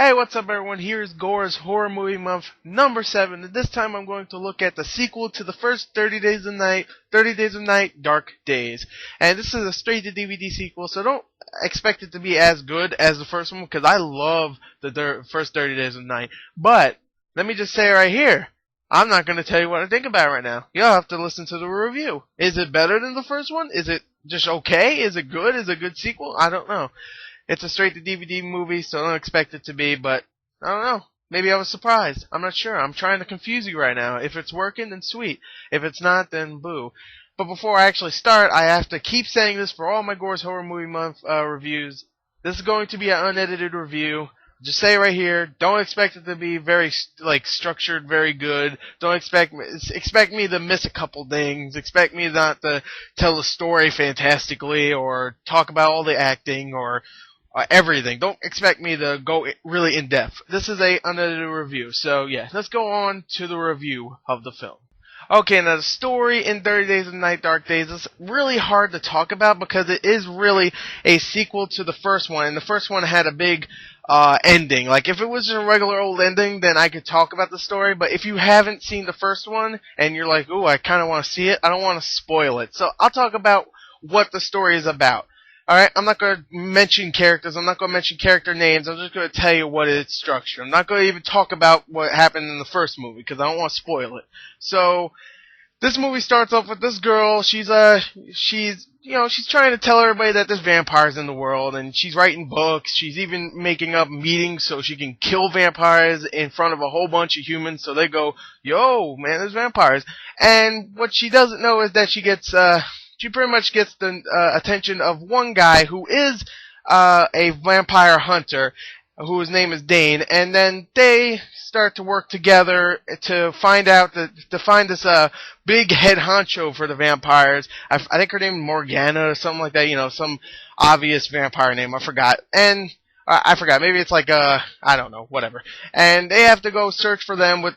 Hey, what's up everyone? Here's Gors Horror Movie Month number 7, and this time I'm going to look at the sequel to the first 30 Days of Night, Dark Days. And this is a straight-to-DVD sequel, so don't expect it to be as good as the first one, because I love the first 30 Days of Night. But, let me just say right here, I'm not going to tell you what I think about it right now. You'll have to listen to the review. Is it better than the first one? Is it just okay? Is it good? Is it a good sequel? I don't know. It's a straight-to-DVD movie, so I don't expect it to be, but I don't know. Maybe I was surprised. I'm not sure. I'm trying to confuse you right now. If it's working, then sweet. If it's not, then boo. But before I actually start, I have to keep saying this for all my Gors Horror Movie Month reviews. This is going to be an unedited review. Just say right here, don't expect it to be very structured, very good. Don't expect me to miss a couple things. Expect me not to tell the story fantastically or talk about all the acting or everything. Don't expect me to go really in depth. This is a unedited review. So yeah, let's go on to the review of the film. Okay, now the story in 30 Days of Night, Dark Days is really hard to talk about because it is really a sequel to the first one, and the first one had a big ending. Like, if it was just a regular old ending, then I could talk about the story, but if you haven't seen the first one, and you're like, ooh, I kind of want to see it, I don't want to spoil it. So I'll talk about what the story is about. Alright, I'm not going to mention characters, I'm not going to mention character names, I'm just going to tell you what it's structured. I'm not going to even talk about what happened in the first movie, because I don't want to spoil it. So, this movie starts off with this girl, she's trying to tell everybody that there's vampires in the world, and she's writing books, she's even making up meetings so she can kill vampires in front of a whole bunch of humans, so they go, yo, man, there's vampires. And what she doesn't know is that she pretty much gets the attention of one guy who is a vampire hunter, whose name is Dane, and then they start to work together to find this big head honcho for the vampires. I think her name is Morgana or something like that, you know, some obvious vampire name, I forgot. And I forgot, maybe it's like I don't know, whatever. And they have to go search for them with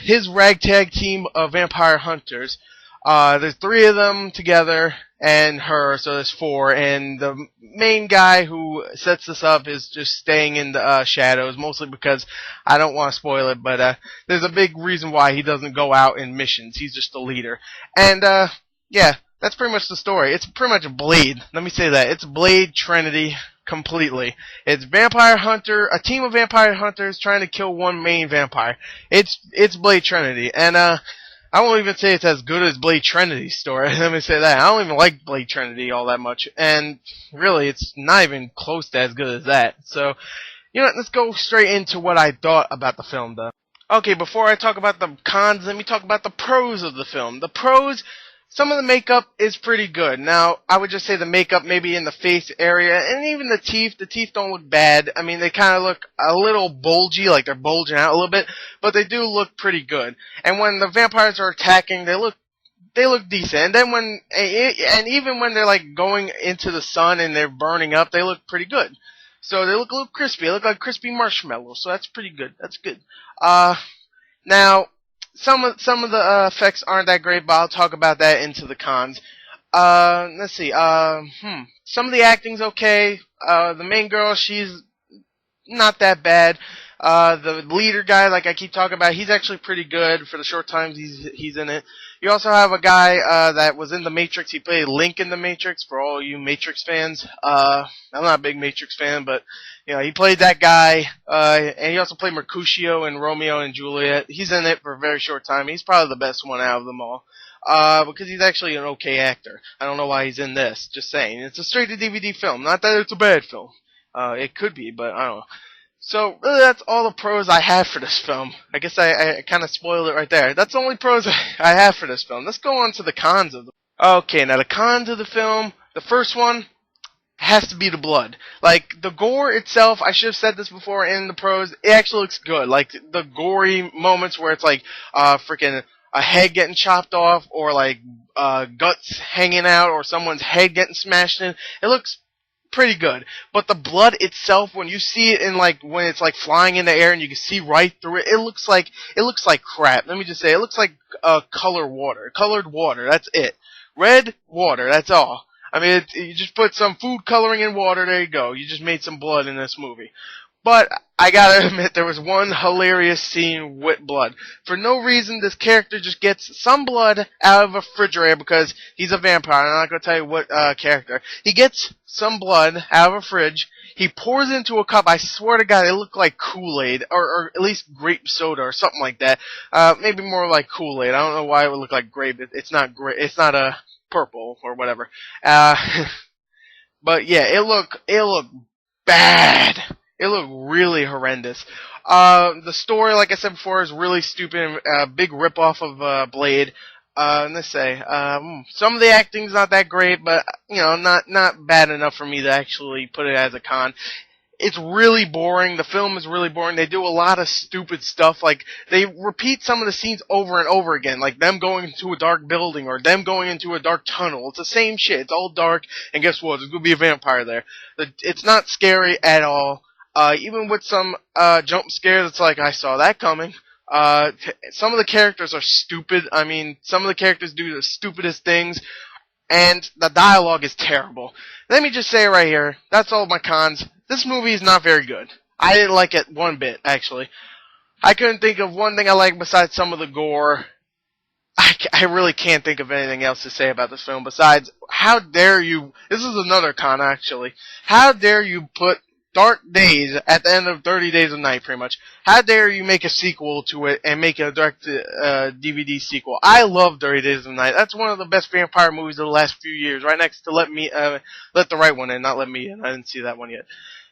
his ragtag team of vampire hunters. There's 3 of them together, and her, so there's 4, and the main guy who sets this up is just staying in the shadows, mostly because I don't want to spoil it, but there's a big reason why he doesn't go out in missions. He's just the leader. And yeah, that's pretty much the story. It's pretty much a Blade. Let me say that. It's Blade Trinity completely. It's a team of vampire hunters trying to kill one main vampire. It's Blade Trinity, and I won't even say it's as good as Blade Trinity's story. Let me say that. I don't even like Blade Trinity all that much. And really, it's not even close to as good as that. So, you know what, let's go straight into what I thought about the film, though. Okay, before I talk about the cons, let me talk about the pros of the film. The pros, some of the makeup is pretty good. Now, I would just say the makeup maybe in the face area, and even the teeth don't look bad. I mean, they kind of look a little bulgy, like they're bulging out a little bit, but they do look pretty good. And when the vampires are attacking, they look decent. And then even when they're like going into the sun and they're burning up, they look pretty good. So they look a little crispy. They look like crispy marshmallows, so that's pretty good. That's good. Now, some of the effects aren't that great, but I'll talk about that into the cons. Let's see. Some of the acting's okay. The main girl, she's not that bad. The leader guy, like I keep talking about, he's actually pretty good for the short times he's in it. You also have a guy that was in The Matrix. He played Link in The Matrix, for all you Matrix fans. I'm not a big Matrix fan, but you know, he played that guy. And he also played Mercutio in Romeo and Juliet. He's in it for a very short time. He's probably the best one out of them all. Because he's actually an okay actor. I don't know why he's in this. Just saying. It's a straight-to-DVD film. Not that it's a bad film. It could be, but I don't know. So, really, that's all the pros I have for this film. I guess I kind of spoiled it right there. That's the only pros I have for this film. Let's go on to the cons of the film. Okay, now the cons of the film, the first one has to be the blood. Like, the gore itself, I should have said this before in the pros, it actually looks good. Like, the gory moments where it's like, freaking a head getting chopped off, or like, guts hanging out, or someone's head getting smashed in, it looks pretty good. But the blood itself, when you see it in like when it's like flying in the air and you can see right through it, it looks like crap. Let me just say, it looks like colored water. That's it. Red water. That's all. I mean, you just put some food coloring in water. There you go. You just made some blood in this movie. But I gotta admit, there was one hilarious scene with blood. For no reason, this character just gets some blood out of a refrigerator because he's a vampire. I'm not gonna tell you what character. He gets some blood out of a fridge. He pours it into a cup. I swear to God, it looked like Kool-Aid, or at least grape soda, or something like that. Maybe more like Kool-Aid. I don't know why it would look like grape. It's not grape. It's not a purple or whatever. But yeah, it looked bad. It looked really horrendous. The story, like I said before, is really stupid. Big ripoff of Blade. Let's say some of the acting's not that great, but not bad enough for me to actually put it as a con. It's really boring. The film is really boring. They do a lot of stupid stuff. Like, they repeat some of the scenes over and over again. Like, them going into a dark building or them going into a dark tunnel. It's the same shit. It's all dark, and guess what? There's going to be a vampire there. It's not scary at all. Even with some jump scares, it's like, I saw that coming. Some of the characters are stupid. I mean, some of the characters do the stupidest things. And the dialogue is terrible. Let me just say right here, that's all my cons. This movie is not very good. I didn't like it one bit, actually. I couldn't think of one thing I liked besides some of the gore. I really can't think of anything else to say about this film besides, how dare you, this is another con, actually. How dare you put Dark Days at the end of 30 Days of Night, pretty much. How dare you make a sequel to it and make a direct DVD sequel? I love 30 Days of Night. That's one of the best vampire movies of the last few years, right next to Let the Right One In, not Let Me In. I didn't see that one yet.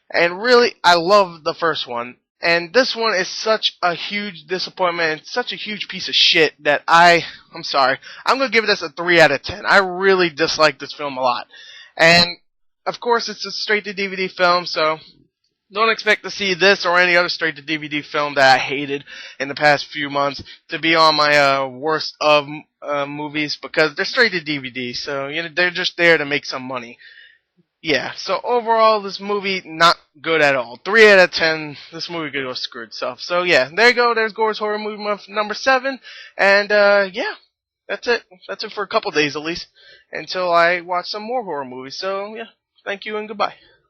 And really, I love the first one. And this one is such a huge disappointment and such a huge piece of shit that I'm sorry. I'm going to give this a 3 out of 10. I really dislike this film a lot. And of course, it's a straight-to-DVD film, so don't expect to see this or any other straight-to-DVD film that I hated in the past few months to be on my worst of movies, because they're straight-to-DVD, so they're just there to make some money. Yeah, so overall, this movie, not good at all. 3 out of 10, this movie could go screw itself. So yeah, there you go, there's Gors Horror Movie Month number 7, and yeah. That's it. That's it for a couple days at least, until I watch some more horror movies. So yeah. Thank you and goodbye.